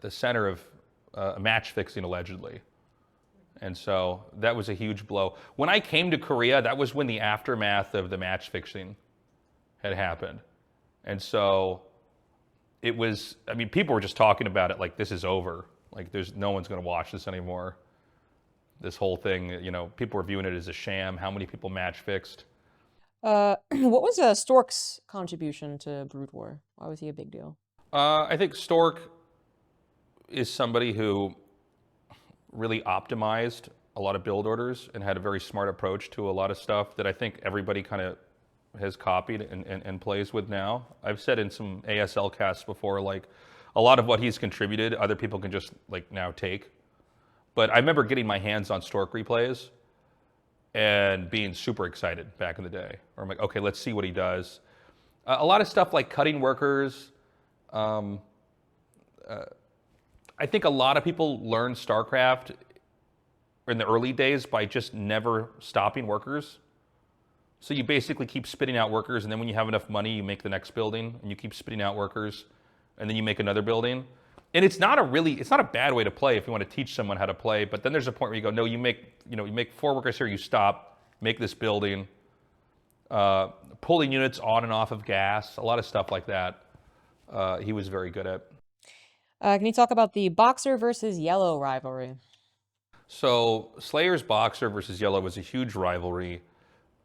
center of match fixing, allegedly. And so that was a huge blow. When I came to Korea, that was when the aftermath of the match fixing had happened. And so it was, I mean, people were just talking about it like this is over. Like no one's going to watch this anymore. This whole thing, you know, people were viewing it as a sham. How many people match fixed? What was Stork's contribution to Brood War? Why was he a big deal? I think Stork is somebody who really optimized a lot of build orders and had a very smart approach to a lot of stuff that I think everybody kind of has copied and plays with now. I've said in some ASL casts before, like a lot of what he's contributed, other people can just like now take. But I remember getting my hands on Stork replays and being super excited back in the day. Or I'm like, okay, let's see what he does. A lot of stuff like cutting workers. I think a lot of people learn StarCraft in the early days by just never stopping workers. So you basically keep spitting out workers, and then when you have enough money, you make the next building, and you keep spitting out workers, and then you make another building. And it's not a bad way to play if you want to teach someone how to play, but then there's a point where you go, no, you make 4 workers here, you stop, make this building, pulling units on and off of gas, a lot of stuff like that. He was very good at. Can you talk about the Boxer versus Yellow rivalry? So Slayer's Boxer versus Yellow was a huge rivalry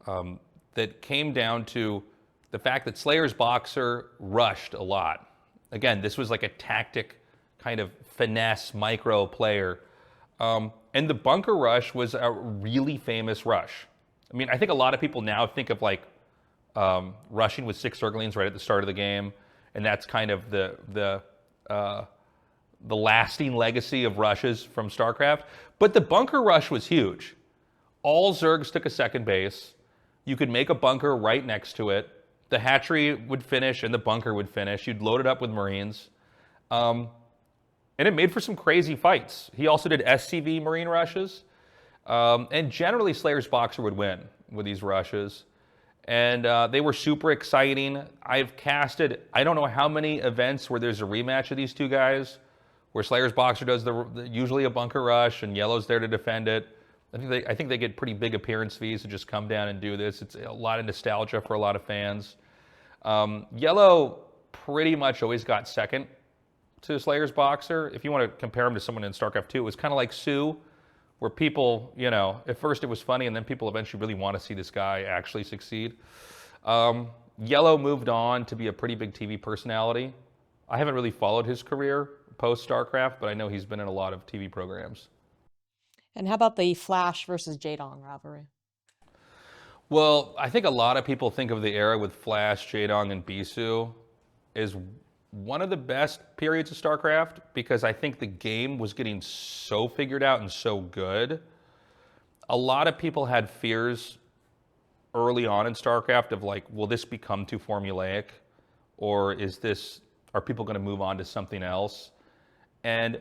that came down to the fact that Slayer's Boxer rushed a lot. Again, this was like a tactic kind of finesse micro player. And the bunker rush was a really famous rush. I mean, I think a lot of people now think of like rushing with 6 Zerglings right at the start of the game, and that's kind of the lasting legacy of rushes from StarCraft. But the bunker rush was huge. All Zergs took a second base. You could make a bunker right next to it. The hatchery would finish and the bunker would finish. You'd load it up with Marines. And it made for some crazy fights. He also did SCV Marine rushes. And generally, Slayer's Boxer would win with these rushes. And they were super exciting. I've casted, I don't know how many events where there's a rematch of these two guys, where Slayer's Boxer does usually a bunker rush and Yellow's there to defend it. I think they get pretty big appearance fees to just come down and do this. It's a lot of nostalgia for a lot of fans. Yellow pretty much always got second to Slayer's Boxer. If you want to compare him to someone in StarCraft 2, it was kind of like Sue, where people, you know, at first it was funny and then people eventually really want to see this guy actually succeed. Yellow moved on to be a pretty big TV personality. I haven't really followed his career post StarCraft, but I know he's been in a lot of TV programs. And how about the Flash versus Jaedong rivalry? Well, I think a lot of people think of the era with Flash, Jaedong, and Bisu as one of the best periods of StarCraft, because I think the game was getting so figured out and so good. A lot of people had fears early on in StarCraft of like, will this become too formulaic? Or are people going to move on to something else? And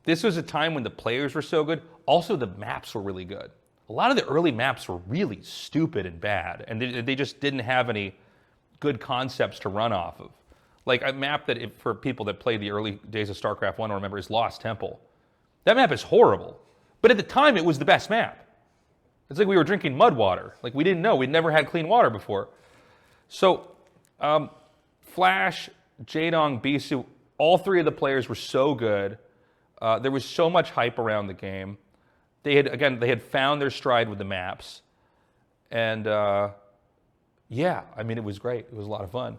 this was a time when the players were so good. Also, the maps were really good. A lot of the early maps were really stupid and bad, and they just didn't have any good concepts to run off of. Like a map that, for people that played the early days of StarCraft 1 remember, is Lost Temple. That map is horrible. But at the time, it was the best map. It's like we were drinking mud water. Like we didn't know. We'd never had clean water before. So Flash, Jaedong, Bisu, all three of the players were so good. There was so much hype around the game. They had found their stride with the maps. And yeah, I mean, it was great. It was a lot of fun.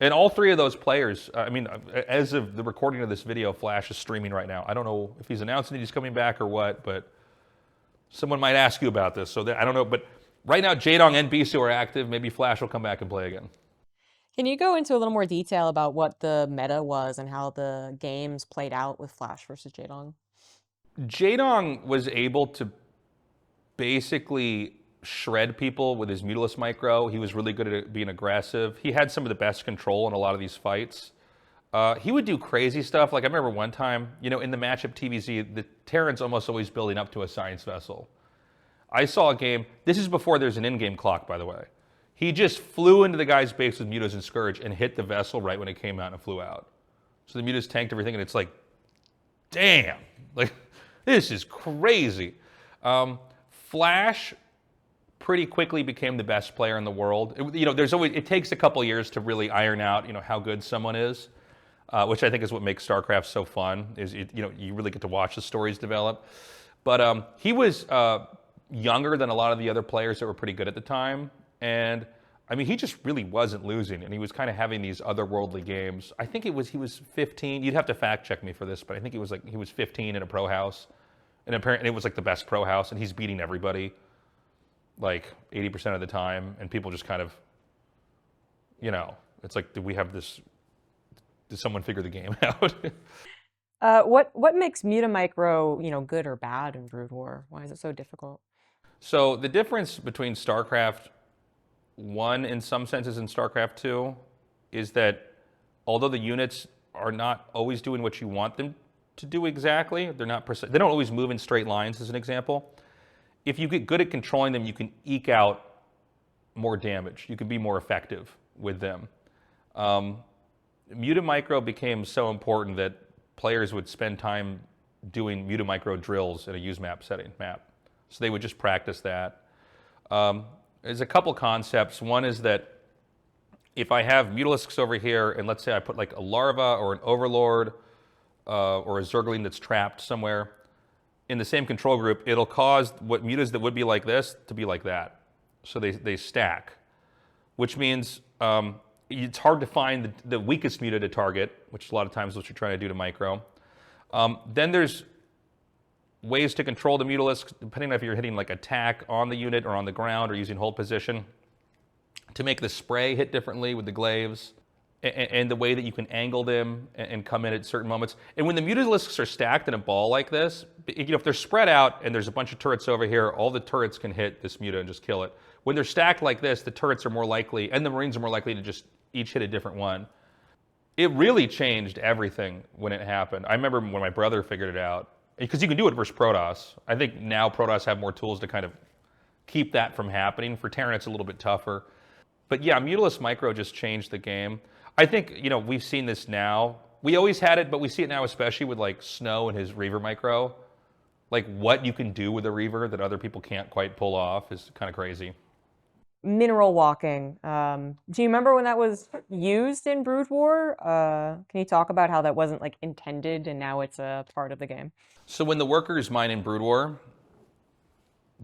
And all three of those players, I mean, as of the recording of this video, Flash is streaming right now. I don't know if he's announcing that he's coming back or what, but someone might ask you about this. So I don't know, but right now, Jaedong and Bisu are active. Maybe Flash will come back and play again. Can you go into a little more detail about what the meta was and how the games played out with Flash versus Jaedong? Jaedong was able to basically shred people with his Muta Micro. He was really good at being aggressive. He had some of the best control in a lot of these fights. He would do crazy stuff. Like I remember one time, you know, in the matchup TVZ, the Terran's almost always building up to a science vessel. I saw a game, this is before there's an in-game clock, by the way. He just flew into the guy's base with Mutas and Scourge and hit the vessel right when it came out and flew out. So the Mutas tanked everything, and it's like, damn, like, this is crazy. Flash pretty quickly became the best player in the world. You know, it takes a couple years to really iron out, you know, how good someone is, which I think is what makes StarCraft so fun. You know, you really get to watch the stories develop. But he was younger than a lot of the other players that were pretty good at the time, and I mean, he just really wasn't losing, and he was kind of having these otherworldly games. I think he was 15. You'd have to fact check me for this, but I think he was 15 in a pro house, and apparently it was like the best pro house, and he's beating everybody like 80% of the time, and people just kind of, you know, it's like, did someone figure the game out? What makes Muta Micro, you know, good or bad in Brood War? Why is it so difficult? So the difference between StarCraft 1 in some senses and StarCraft 2 is that although the units are not always doing what you want them to do exactly, they don't always move in straight lines, as an example. If you get good at controlling them, you can eke out more damage. You can be more effective with them. Muta Micro became so important that players would spend time doing Muta Micro drills in a use map setting map. So they would just practice that. There's a couple concepts. One is that if I have Mutalisks over here, and let's say I put like a larva or an overlord or a zergling that's trapped somewhere in the same control group, it'll cause what mutas that would be like this to be like that. So they stack, which means it's hard to find the weakest muta to target, which a lot of times is what you're trying to do to micro. Then there's ways to control the Mutalisks, depending on if you're hitting like attack on the unit or on the ground or using hold position, to make the spray hit differently with the glaives, and the way that you can angle them and come in at certain moments. And when the Mutalisks are stacked in a ball like this, you know, if they're spread out and there's a bunch of turrets over here, all the turrets can hit this Muta and just kill it. When they're stacked like this, the turrets are more likely, and the Marines are more likely to just each hit a different one. It really changed everything when it happened. I remember when my brother figured it out, because you can do it versus Protoss. I think now Protoss have more tools to kind of keep that from happening. For Terran, it's a little bit tougher. But yeah, Muta Micro just changed the game. I think, you know, we've seen this now. We always had it, but we see it now especially with like Snow and his Reaver Micro. Like what you can do with a Reaver that other people can't quite pull off is kind of crazy. Mineral walking. Do you remember when that was used in Brood War? Can you talk about how that wasn't like intended and now it's a part of the game? So when the workers mine in Brood War,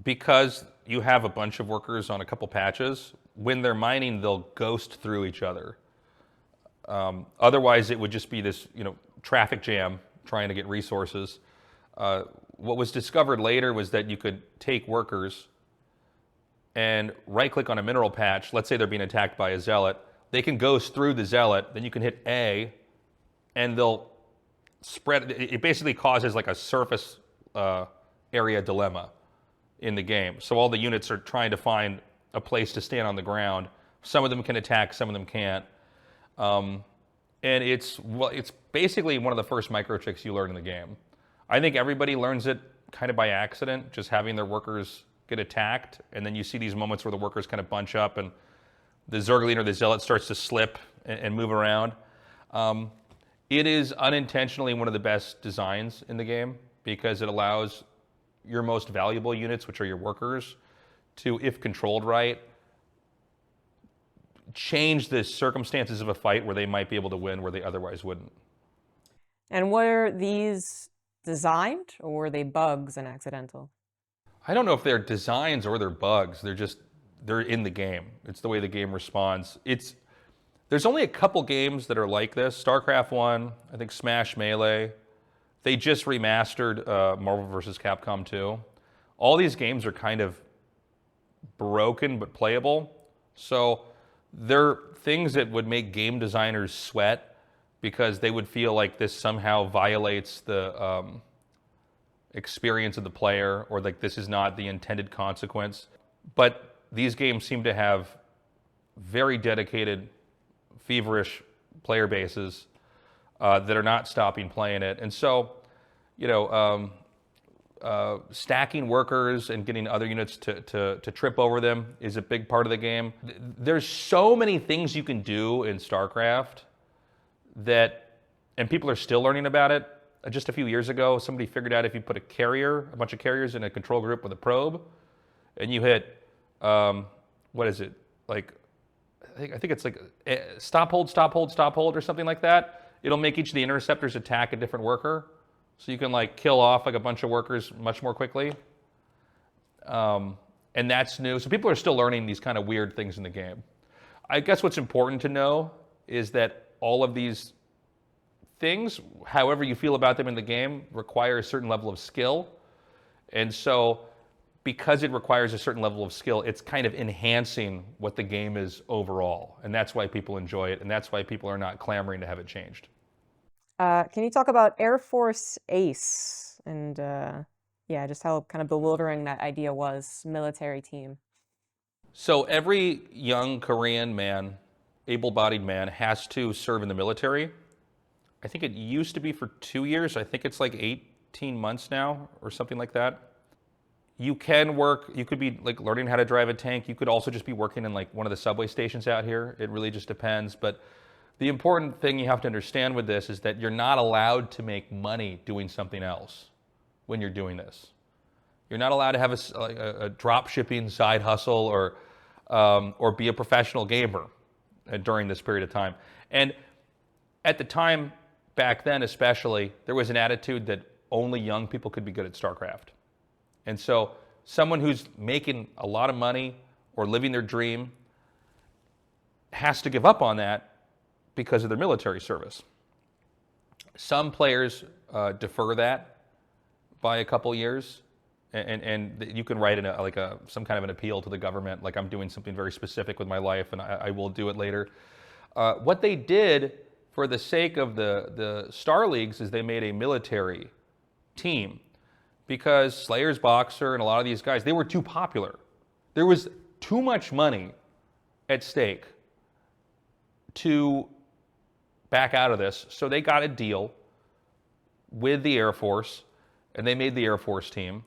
because you have a bunch of workers on a couple patches, when they're mining, they'll ghost through each other. Otherwise, it would just be this, you know, traffic jam trying to get resources. What was discovered later was that you could take workers and right-click on a mineral patch. Let's say they're being attacked by a zealot. They can ghost through the zealot. Then you can hit A, and they'll spread. It basically causes like a surface area dilemma in the game. So all the units are trying to find a place to stand on the ground. Some of them can attack, some of them can't. And it's basically one of the first micro tricks you learn in the game. I think everybody learns it kind of by accident, just having their workers get attacked, and then you see these moments where the workers kind of bunch up and the Zergling or the Zealot starts to slip and move around. It is unintentionally one of the best designs in the game because it allows your most valuable units, which are your workers, to, if controlled right, change the circumstances of a fight where they might be able to win where they otherwise wouldn't. And were these designed, or were they bugs and accidental? I don't know if they're designs or they're bugs. They're in the game. It's the way the game responds. There's only a couple games that are like this. StarCraft 1, I think Smash Melee. They just remastered Marvel vs. Capcom 2. All these games are kind of broken but playable. So they're things that would make game designers sweat because they would feel like this somehow violates the experience of the player, or like this is not the intended consequence. But these games seem to have very dedicated, feverish player bases that are not stopping playing it. And so, stacking workers and getting other units to trip over them is a big part of the game. There's so many things you can do in StarCraft and people are still learning about it. Just a few years ago, somebody figured out if you put a bunch of carriers in a control group with a probe, and you hit, what is it? Like, I think it's like stop, hold, or something like that. It'll make each of the interceptors attack a different worker. So you can like kill off like a bunch of workers much more quickly. And that's new. So people are still learning these kind of weird things in the game. I guess what's important to know is that all of these things, however you feel about them in the game, require a certain level of skill. And so because it requires a certain level of skill, it's kind of enhancing what the game is overall. And that's why people enjoy it. And that's why people are not clamoring to have it changed. Can you talk about Air Force Ace and just how kind of bewildering that idea was, military team? So every young Korean man, able-bodied man, has to serve in the military. I think it used to be for 2 years. I think it's like 18 months now or something like that. You can work, you could be like learning how to drive a tank. You could also just be working in like one of the subway stations out here. It really just depends. But the important thing you have to understand with this is that you're not allowed to make money doing something else when you're doing this. You're not allowed to have a drop shipping side hustle or be a professional gamer during this period of time. And at the time, back then especially, there was an attitude that only young people could be good at StarCraft. And so someone who's making a lot of money or living their dream has to give up on that because of their military service. Some players defer that by a couple years, and you can write some kind of an appeal to the government, like I'm doing something very specific with my life and I will do it later. What they did for the sake of the Star Leagues is they made a military team because Slayer's Boxer and a lot of these guys, they were too popular. There was too much money at stake to back out of this. So they got a deal with the Air Force and they made the Air Force team.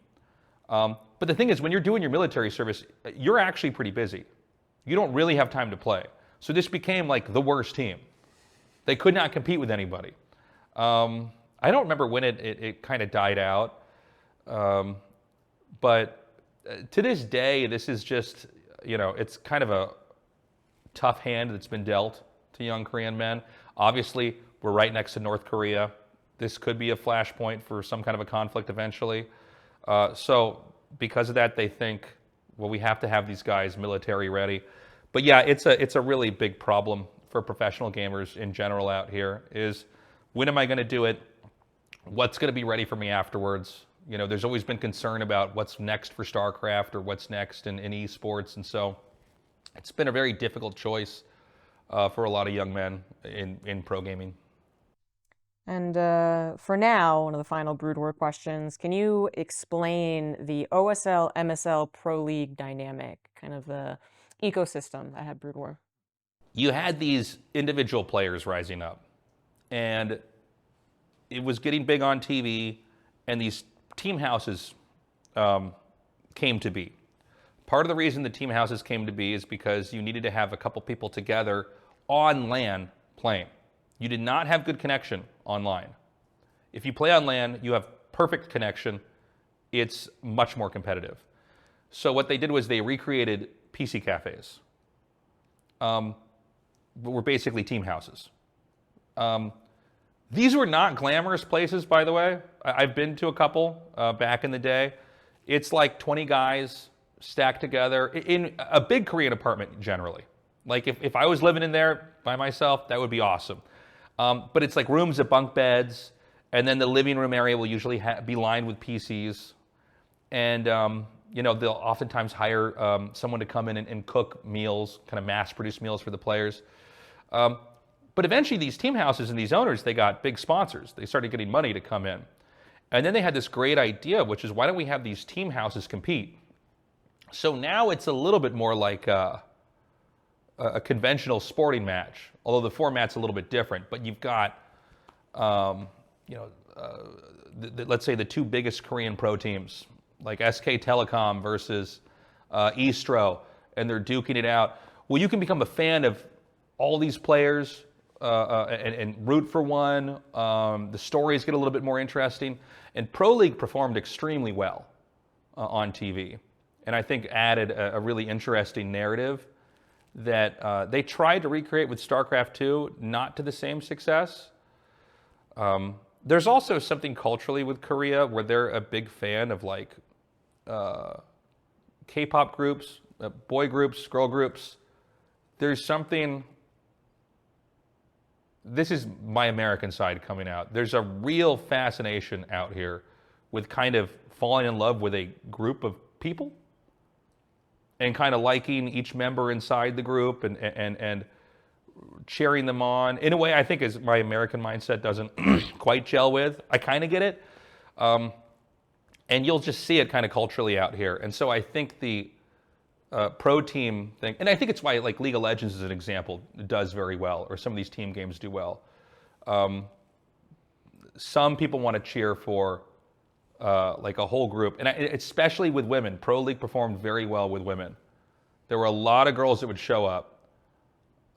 But the thing is, when you're doing your military service, you're actually pretty busy. You don't really have time to play. So this became like the worst team. They could not compete with anybody. I don't remember when it kind of died out. But to this day, this is just, it's kind of a tough hand that's been dealt to young Korean men. Obviously, we're right next to North Korea. This could be a flashpoint for some kind of a conflict eventually. So because of that, they think, well, we have to have these guys military ready. But yeah, it's a really big problem for professional gamers in general out here is, when am I going to do it? What's going to be ready for me afterwards? There's always been concern about what's next for StarCraft or what's next in esports. And so it's been a very difficult choice for a lot of young men in pro gaming. And for now, one of the final Brood War questions, can you explain the OSL, MSL, Pro League dynamic, kind of the ecosystem that had Brood War? You had these individual players rising up, and it was getting big on TV, and these team houses came to be. Part of the reason the team houses came to be is because you needed to have a couple people together on LAN playing. You did not have good connection online. If you play on LAN, you have perfect connection. It's much more competitive. So what they did was they recreated PC cafes. Were basically team houses. These were not glamorous places, by the way. I've been to a couple back in the day. It's like 20 guys stacked together in a big Korean apartment generally. Like if I was living in there by myself, that would be awesome. But it's like rooms of bunk beds, and then the living room area will usually be lined with PCs. And they'll oftentimes hire someone to come in and cook meals, kind of mass-produced meals for the players. But eventually these team houses and these owners, they got big sponsors. They started getting money to come in. And then they had this great idea, which is why don't we have these team houses compete? So now it's a little bit more like a conventional sporting match, although the format's a little bit different. But you've got, let's say the two biggest Korean pro teams, like SK Telecom versus Istro, and they're duking it out. Well, you can become a fan of all these players and root for one. The stories get a little bit more interesting. And Proleague performed extremely well on TV. And I think added a really interesting narrative that they tried to recreate with StarCraft 2, not to the same success. There's also something culturally with Korea where they're a big fan of like K-pop groups, boy groups, girl groups. There's something, this is my American side coming out. There's a real fascination out here with kind of falling in love with a group of people and kind of liking each member inside the group and cheering them on in a way I think is my American mindset doesn't quite gel with. I kind of get it. And you'll just see it kind of culturally out here. And so I think the pro team thing, and I think it's why like League of Legends as an example does very well, or some of these team games do well. Some people want to cheer for like a whole group, and especially with women. Pro League performed very well with women. There were a lot of girls that would show up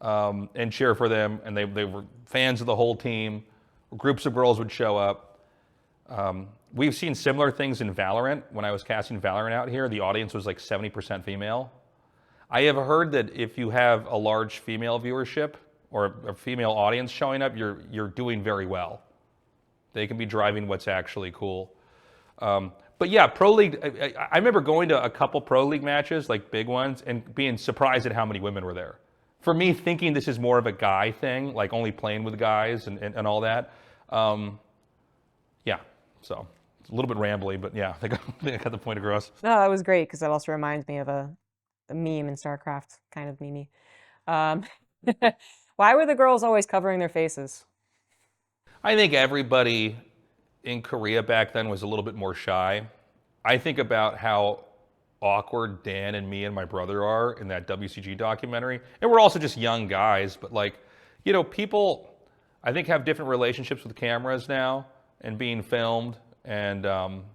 and cheer for them, and they were fans of the whole team. Groups of girls would show up. We've seen similar things in Valorant. When I was casting Valorant out here, the audience was like 70% female. I have heard that if you have a large female viewership or a female audience showing up, you're doing very well. They can be driving what's actually cool. But yeah, Pro League, I remember going to a couple Pro League matches, like big ones, and being surprised at how many women were there. For me, thinking this is more of a guy thing, like only playing with guys and all that. Yeah, so it's a little bit rambly, but yeah, I think I got the point across. No, that was great because that also reminds me of a meme in StarCraft, kind of meme. Why were the girls always covering their faces? I think everybody in Korea back then was a little bit more shy. I think about how awkward Dan and me and my brother are in that WCG documentary. And we're also just young guys, but like, people, I think, have different relationships with cameras now and being filmed and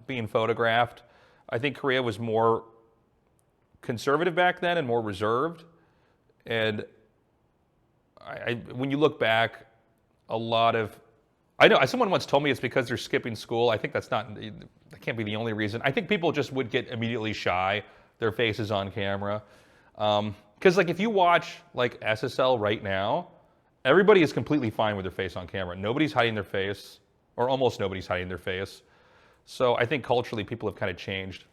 being photographed. I think Korea was more conservative back then and more reserved. And when you look back, a lot of, I know someone once told me it's because they're skipping school. I think that can't be the only reason. I think people just would get immediately shy, their faces on camera. Because like if you watch like SSL right now, everybody is completely fine with their face on camera. Nobody's hiding their face, or almost nobody's hiding their face. So I think culturally people have kind of changed.